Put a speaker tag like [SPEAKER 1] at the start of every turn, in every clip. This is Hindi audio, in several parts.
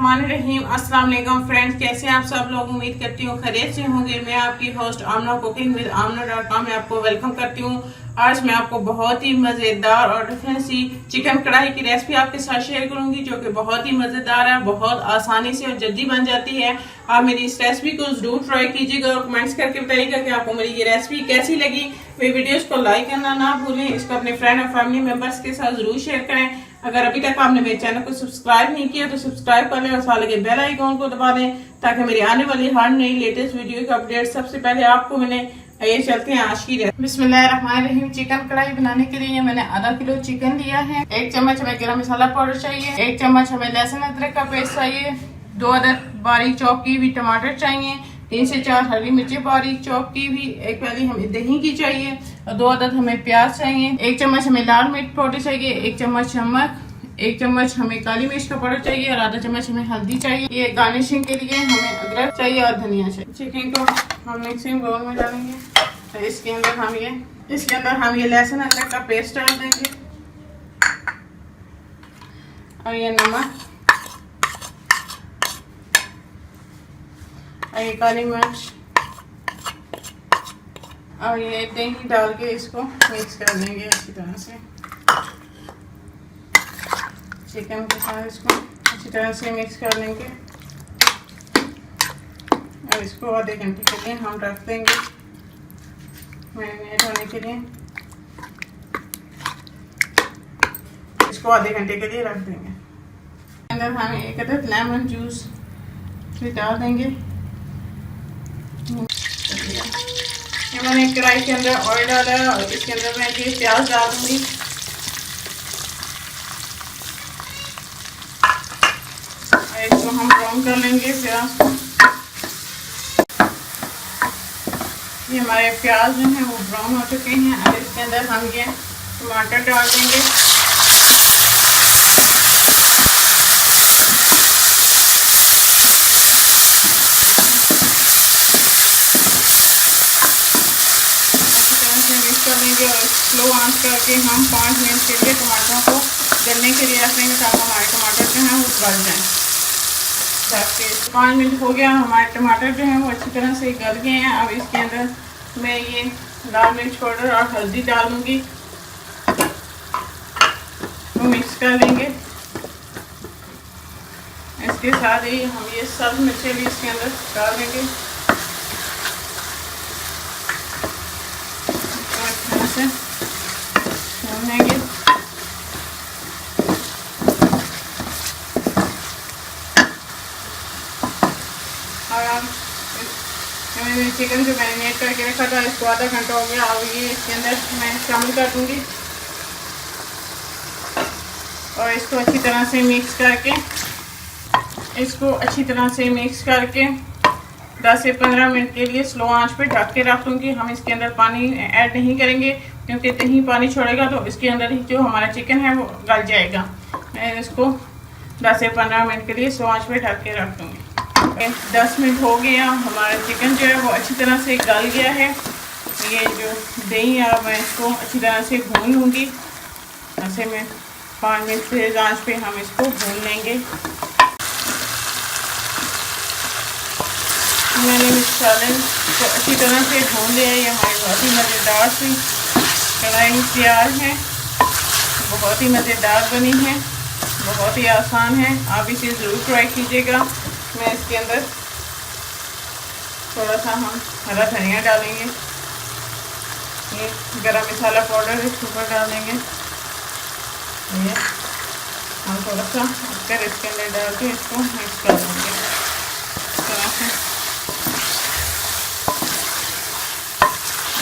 [SPEAKER 1] बिस्मिल्लाहिर्रहमानिर्रहीम। अस्सलाम वालेकुम फ्रेंड्स, कैसे हैं आप सब लोग। उम्मीद करती हूँ खैरियत से होंगे। मैं आपकी होस्ट आमना कुकिंग विद आमना.com में आपको वेलकम करती हूँ। आज मैं आपको बहुत ही मज़ेदार और डिफरेंट सी चिकन कढ़ाई की रेसिपी आपके साथ शेयर करूंगी, जो कि बहुत ही मज़ेदार है, बहुत आसानी से और जल्दी बन जाती है। आप मेरी इस रेसिपी को जरूर ट्राई कीजिएगा और कमेंट्स करके बताइएगा कि आपको मेरी ये रेसिपी कैसी लगी। मेरी वीडियोस को लाइक करना ना भूलें, इसको अपने फ्रेंड और फैमिली मेंबर्स के साथ जरूर शेयर करें। अगर अभी तक आपने मेरे चैनल को सब्सक्राइब नहीं किया तो सब्सक्राइब कर लें और साथ लगे बेल आइकॉन को दबा दें, ताकि मेरी आने वाली हर नई लेटेस्ट वीडियो का अपडेट सबसे पहले आपको मिले। ये चलते हैं आज की रेसिपी। बिस्मिल्लाहिर्रहमानिर्रहीम। चिकन कढ़ाई बनाने के लिए मैंने आधा किलो चिकन लिया है। 1 चम्मच हमें गरम मसाला पाउडर चाहिए। 1 चम्मच हमें लहसुन अदरक का पेस्ट चाहिए। 2 अदद बारीक चॉप की हुई टमाटर चाहिए। 3 से 4 हरी मिर्ची बारीक चॉप की हुई। एक वाली हमें दही की चाहिए और 2 अदद हमें प्याज चाहिए। 1 चम्मच हमें लाल मिर्च पाउडर चाहिए। 1 चम्मच नमक, 1 चम्मच हमें काली मिर्च का पाउडर चाहिए और आधा चम्मच हमें हल्दी चाहिए। ये गार्निशिंग के लिए हमें अदरक चाहिए और धनिया चाहिए। चिकन को हम मिक्सिंग बाउल में डालेंगे। तो इसके अंदर हम ये लहसुन अदरक का पेस्ट डाल देंगे और ये नमक और ये काली मिर्च और ये दही डाल के इसको मिक्स कर देंगे अच्छी तरह से। चिकन के साथ इसको अच्छी तरह से मिक्स कर लेंगे और इसको आधे घंटे के लिए हम रख देंगे मैरिनेट होने के लिए। इसको आधे घंटे के लिए रख देंगे। अंदर हम 1 अदद लेमन जूस भी डाल देंगे। ये मैंने कढ़ाई के अंदर ऑयल डाला है और इसके अंदर मैं ये प्याज डाल दूंगी। इसको हम ब्राउन कर लेंगे प्याज को। ये हमारे प्याज जो हैं वो ब्राउन हो चुके हैं। अब इसके अंदर हम ये टमाटर डाल देंगे। मिक्स कर लेंगे और स्लो आंच करके हम 5 मिनट के लिए टमाटरों को गलने के लिए रख देंगे, ताकि हमारे टमाटर जो हैं वो गल जाएं। 5 मिनट हो गया, हमारे टमाटर जो हैं वो अच्छी तरह से गल गए हैं। अब इसके अंदर मैं ये लाल मिर्च पाउडर और हल्दी डालूंगी, तो मिक्स कर लेंगे। इसके साथ ही हम ये सब मिर्चें भी इसके अंदर डाल देंगे अच्छे से भून लेंगे। और हम मैंने चिकन जो मैरिनेट करके रखा था, इसको आधा घंटा हो गया। अब ये इसके अंदर मैं शामिल कर दूंगी और इसको अच्छी तरह से मिक्स करके 10 से 15 मिनट के लिए स्लो आंच पे ढक के रख दूंगी। हम इसके अंदर पानी ऐड नहीं करेंगे, क्योंकि दही पानी छोड़ेगा तो इसके अंदर ही जो हमारा चिकन है वो गल जाएगा। मैं इसको 10 से 15 मिनट के लिए स्लो आंच पे ढक के रख दूंगी। 10 मिनट हो गया, हमारा चिकन जो है वो अच्छी तरह से गल गया है। ये जो दही है मैं इसको अच्छी तरह से भून लूँगी। ऐसे में 5 मिनट से आंच पे हम इसको भून लेंगे। मैंने मसाले को अच्छी तरह से भून लिया है। ये हमारी बहुत ही मज़ेदार सी कढ़ाई तैयार है। बहुत ही मज़ेदार बनी है, बहुत ही आसान है। आप इसे ज़रूर ट्राई कीजिएगा। मैं इसके अंदर थोड़ा सा हम हरा धनिया डालेंगे। ये गरम मसाला पाउडर इसके ऊपर डाल देंगे। ये हम थोड़ा सा कर इसके अंदर डाल के इसको मिक्स कर देंगे इस तरह से।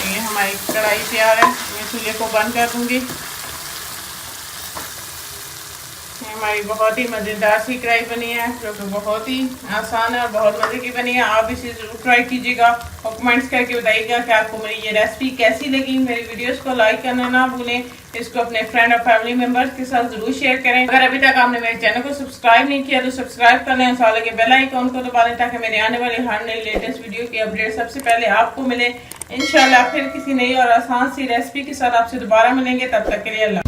[SPEAKER 1] ये हमारी कढ़ाई तैयार है। मैं चूल्हे को बंद कर दूंगी। हमारी बहुत ही मज़ेदार सी कढ़ाई बनी है, जो कि बहुत ही आसान है और बहुत मज़े की बनी है। आप इसे ज़रूर ट्राई कीजिएगा और कमेंट्स करके बताइएगा कि आपको मेरी ये रेसिपी कैसी लगी। मेरी वीडियोस को लाइक करना ना भूलें, इसको अपने फ्रेंड और फैमिली मेंबर्स के साथ जरूर शेयर करें। अगर अभी तक आपने मेरे चैनल को सब्सक्राइब नहीं किया तो सब्सक्राइब कर लें और साथ लगे बेल आइकॉन को दबा दें, ताकि मेरे आने वाली हर नई लेटेस्ट वीडियो की अपडेट सबसे पहले आपको मिले। इंशाल्लाह फिर किसी नई और आसान सी रेसिपी के साथ आपसे दोबारा मिलेंगे। तब तक के लिए अल्लाह।